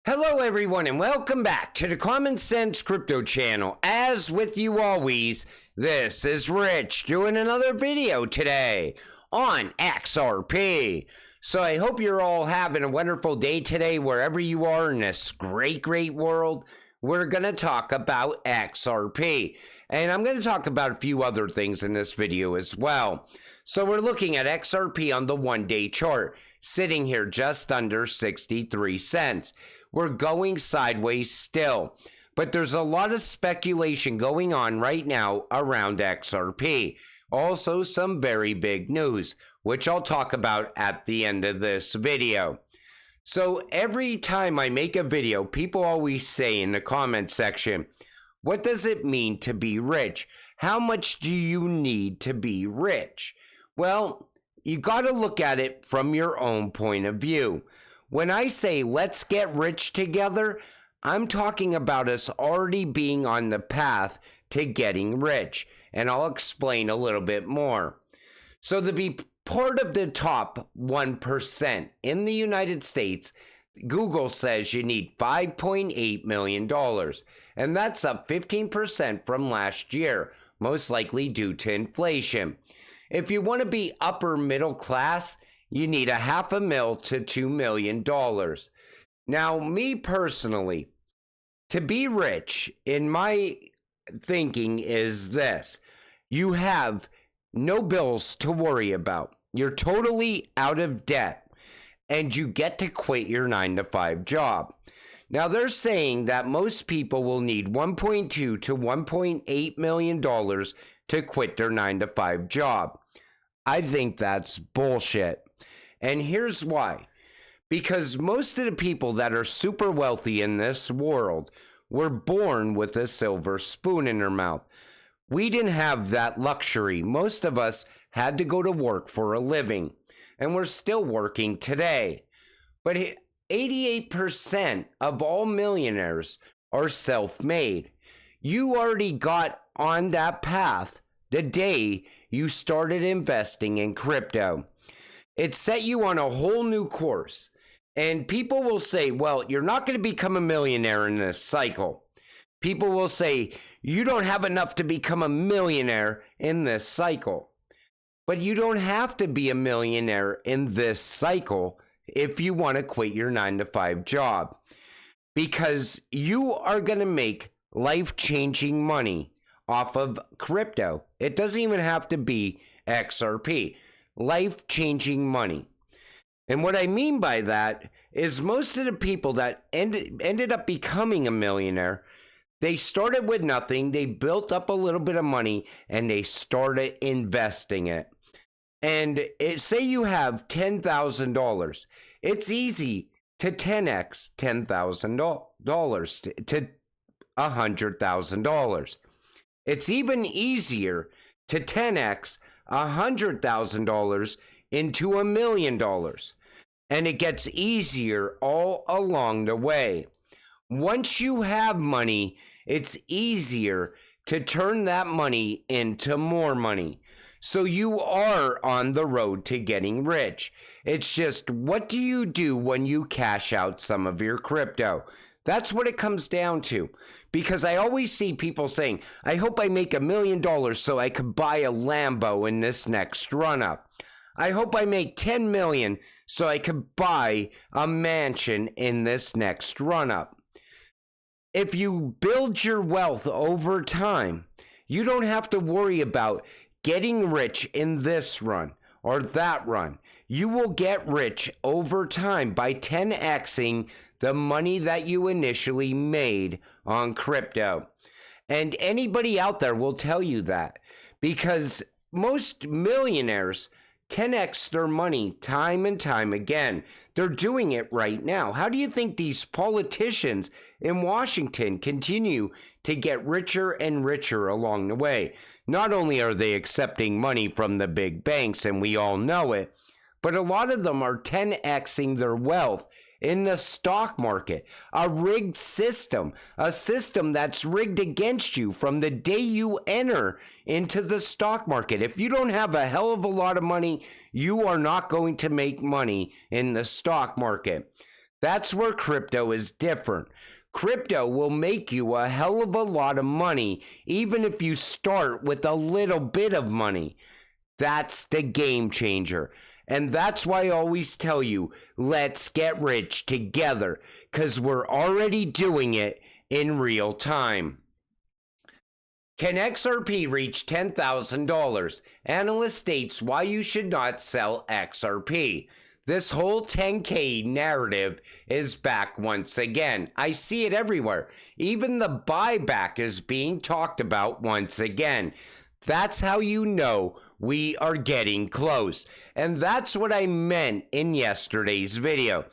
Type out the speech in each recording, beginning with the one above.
Hello everyone and welcome back to the Common Sense Crypto channel. As with you always, this is Rich doing another video today on XRP. So I hope you're all having a wonderful day today wherever you are in this great world. We're going to talk about XRP. And I'm going to talk about a few other things in this video as well. So we're looking at XRP on the one-day chart, sitting here just under 63 cents. We're going sideways still, but there's a lot of speculation going on right now around XRP. Also, some very big news, which I'll talk about at the end of this video. So every time I make a video, people always say in the comment section, what does it mean to be rich? How much do you need to be rich? Well, you got to look at it from your own point of view. When I say let's get rich together, I'm talking about us already being on the path to getting rich, and I'll explain a little bit more. So to be part of the top 1% in the United States, Google says you need $5.8 million, and that's up 15% from last year, most likely due to inflation. If you want to be upper middle class, you need $500,000 to $2 million. Now, me personally, to be rich, in my thinking, is this. You have no bills to worry about. You're totally out of debt, and you get to quit your 9-to-5 job. Now, they're saying that most people will need $1.2 to $1.8 million to quit their 9-to-5 job. I think that's bullshit. And here's why. Because most of the people that are super wealthy in this world were born with a silver spoon in their mouth. We didn't have that luxury. Most of us had to go to work for a living, and we're still working today. But 88% of all millionaires are self-made. You already got on that path the day you started investing in crypto. It set you on a whole new course. And people will say, well, you're not going to become a millionaire in this cycle. People will say, you don't have enough to become a millionaire in this cycle. But you don't have to be a millionaire in this cycle if you want to quit your 9-to-5 job. Because you are going to make life-changing money off of crypto. It doesn't even have to be XRP. Life-changing money. And what I mean by that is most of the people that ended up becoming a millionaire, they started with nothing, they built up a little bit of money, and they started investing it. And say you have $10,000. It's easy to 10x $10,000 to $100,000. It's even easier to 10x $100,000 into $1 million. And it gets easier all along the way. Once you have money, it's easier to turn that money into more money. So you are on the road to getting rich. It's just, what do you do when you cash out some of your crypto? That's what it comes down to. Because I always see people saying, I hope I make $1 million so I could buy a Lambo in this next run-up. I hope I make 10 million so I could buy a mansion in this next run-up. If you build your wealth over time, you don't have to worry about getting rich in this run or that run. You will get rich over time by 10xing the money that you initially made on crypto. And anybody out there will tell you that, because most millionaires 10x their money time and time again. They're doing it right now. How do you think these politicians in Washington continue to get richer and richer along the way? Not only are they accepting money from the big banks, and we all know it, but a lot of them are 10xing their wealth in the stock market, a rigged system, a system that's rigged against you from the day you enter into the stock market. If you don't have a hell of a lot of money, you are not going to make money in the stock market. That's where crypto is different. Crypto will make you a hell of a lot of money, even if you start with a little bit of money. That's the game changer. And that's why I always tell you, let's get rich together, because we're already doing it in real time. Can XRP reach $10,000? Analyst states why you should not sell XRP. This whole 10K narrative is back once again. I see it everywhere. Even the buyback is being talked about once again. That's how you know we are getting close. And that's what I meant in yesterday's video.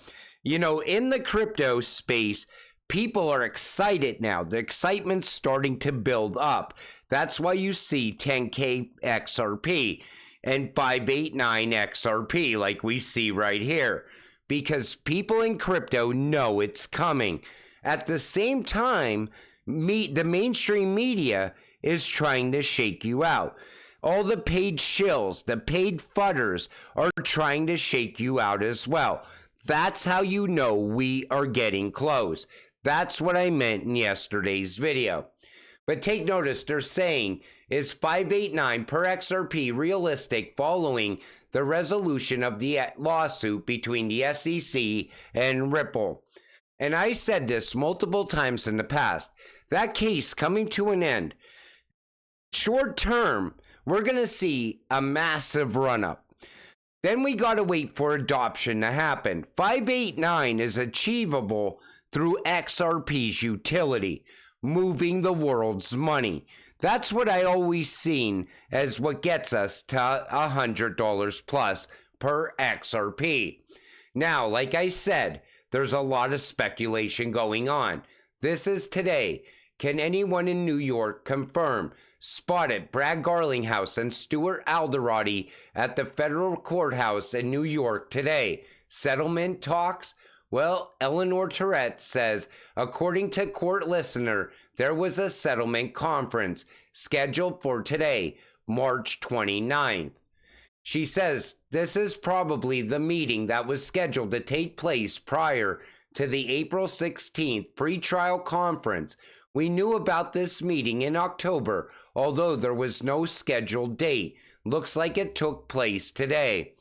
You know, in the crypto space, people are excited now. The excitement's starting to build up. That's why you see 10K XRP and 589 XRP like we see right here, because people in crypto know it's coming. At the same time, the mainstream media is trying to shake you out. All the paid shills, the paid fudders are trying to shake you out as well. That's how you know we are getting close. That's what I meant in yesterday's video. But take notice, they're saying, is 589 per XRP realistic following the resolution of the lawsuit between the SEC and Ripple? And I said this multiple times in the past. That case coming to an end. Short term, we're going to see a massive run-up. Then we got to wait for adoption to happen. 589 is achievable through XRP's utility, moving the world's money. That's what I always seen as what gets us to $100 plus per XRP. Now, like I said, there's a lot of speculation going on. This is today. Can anyone in New York confirm? Spotted Brad Garlinghouse and Stuart Alderati at the federal courthouse in New York today. Settlement talks? Well, Eleanor Tourette says, according to Court Listener, there was a settlement conference scheduled for today, March 29th. She says this is probably the meeting that was scheduled to take place prior to the April 16th pretrial conference. We knew about this meeting in October, although there was no scheduled date. Looks like it took place today.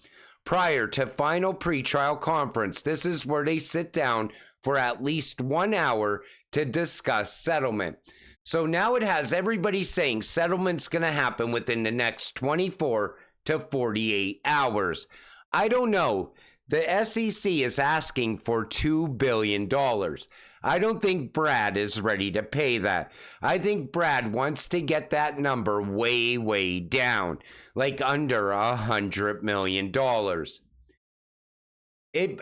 Prior to final pretrial conference, this is where they sit down for at least 1 hour to discuss settlement. So now it has everybody saying settlement's going to happen within the next 24 to 48 hours. I don't know. The SEC is asking for $2 billion. I don't think Brad is ready to pay that. I think Brad wants to get that number way, way down, like under $100 million.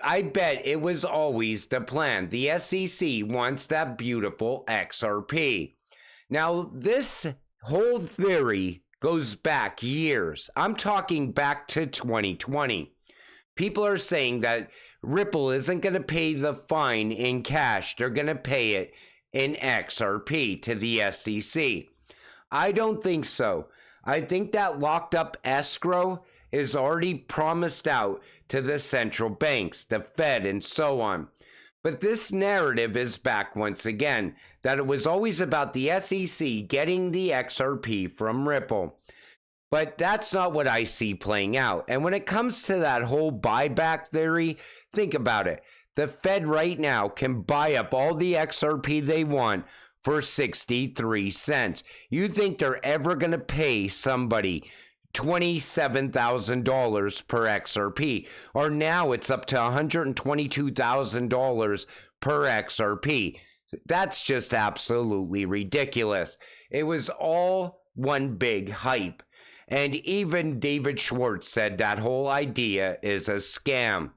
I bet it was always the plan. The SEC wants that beautiful XRP. Now, this whole theory goes back years. I'm talking back to 2020. People are saying that Ripple isn't going to pay the fine in cash. They're going to pay it in XRP to the SEC. I don't think so. I think that locked up escrow is already promised out to the central banks, the Fed, and so on. But this narrative is back once again, that it was always about the SEC getting the XRP from Ripple. But that's not what I see playing out. And when it comes to that whole buyback theory, think about it. The Fed right now can buy up all the XRP they want for 63 cents. You think they're ever going to pay somebody $27,000 per XRP? Or now it's up to $122,000 per XRP. That's just absolutely ridiculous. It was all one big hype. And even David Schwartz said that whole idea is a scam.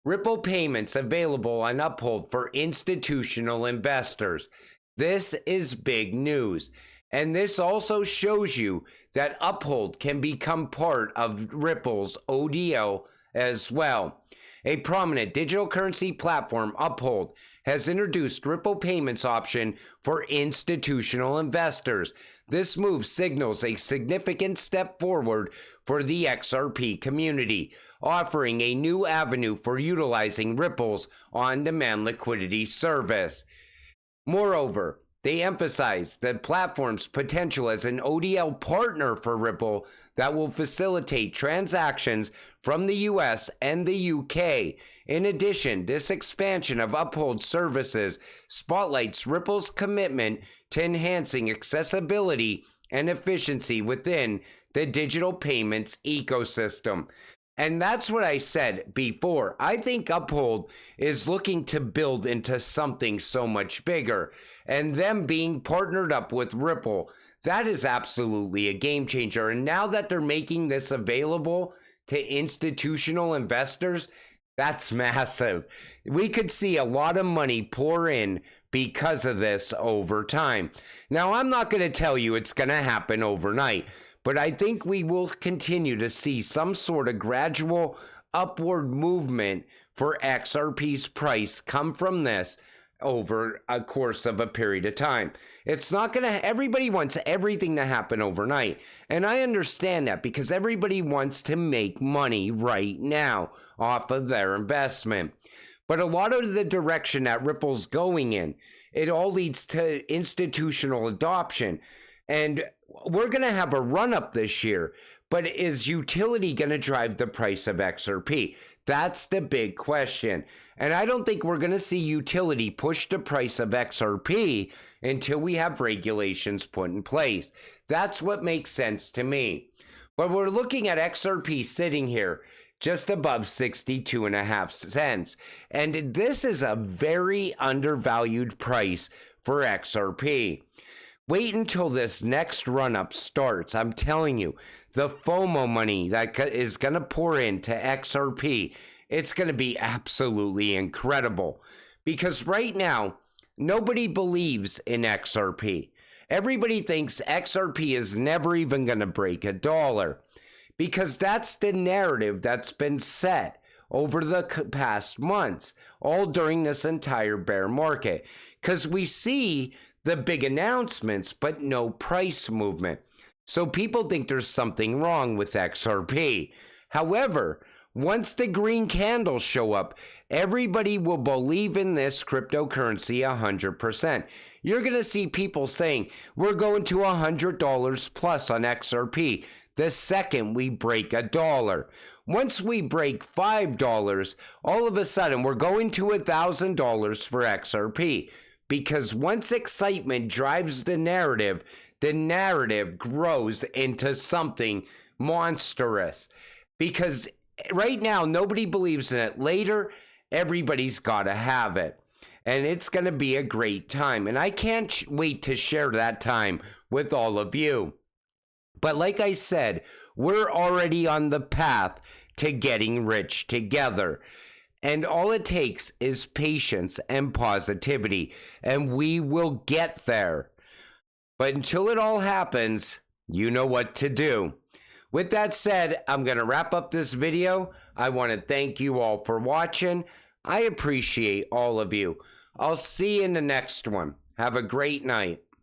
Ripple payments available on Uphold for institutional investors. This is big news. And this also shows you that Uphold can become part of Ripple's ODL as well. A prominent digital currency platform, Uphold, has introduced Ripple payments option for institutional investors. This move signals a significant step forward for the XRP community, offering a new avenue for utilizing Ripple's on-demand liquidity service. Moreover, they emphasize the platform's potential as an ODL partner for Ripple that will facilitate transactions from the US and the UK. In addition, this expansion of Uphold services spotlights Ripple's commitment to enhancing accessibility and efficiency within the digital payments ecosystem. And that's what I said before. I think Uphold is looking to build into something so much bigger. And them being partnered up with Ripple, that is absolutely a game changer. And now that they're making this available to institutional investors, that's massive. We could see a lot of money pour in because of this over time. Now, I'm not going to tell you it's going to happen overnight, but I think we will continue to see some sort of gradual upward movement for XRP's price come from this over a course of a period of time. It's not going to, everybody wants everything to happen overnight. And I understand that because everybody wants to make money right now off of their investment. But a lot of the direction that Ripple's going in, it all leads to institutional adoption. And we're going to have a run up this year, but is utility going to drive the price of XRP? That's the big question. And I don't think we're going to see utility push the price of XRP until we have regulations put in place. That's what makes sense to me. But we're looking at XRP sitting here just above 62.5 cents. And this is a very undervalued price for XRP. Wait until this next run-up starts. I'm telling you, the FOMO money that is going to pour into XRP, it's going to be absolutely incredible. Because right now, nobody believes in XRP. Everybody thinks XRP is never even going to break $1. Because that's the narrative that's been set over the past months, all during this entire bear market. Because we see the big announcements, but no price movement. So people think there's something wrong with XRP. However, once the green candles show up, everybody will believe in this cryptocurrency 100%. You're going to see people saying, we're going to $100 plus on XRP the second we break $1. Once we break $5, all of a sudden we're going to $1,000 for XRP. Because once excitement drives the narrative grows into something monstrous. Because right now, nobody believes in it. Later, everybody's got to have it. And it's going to be a great time. And I can't wait to share that time with all of you. But like I said, we're already on the path to getting rich together. And all it takes is patience and positivity, and we will get there. But until it all happens, you know what to do. With that said, I'm going to wrap up this video. I want to thank you all for watching. I appreciate all of you. I'll see you in the next one. Have a great night.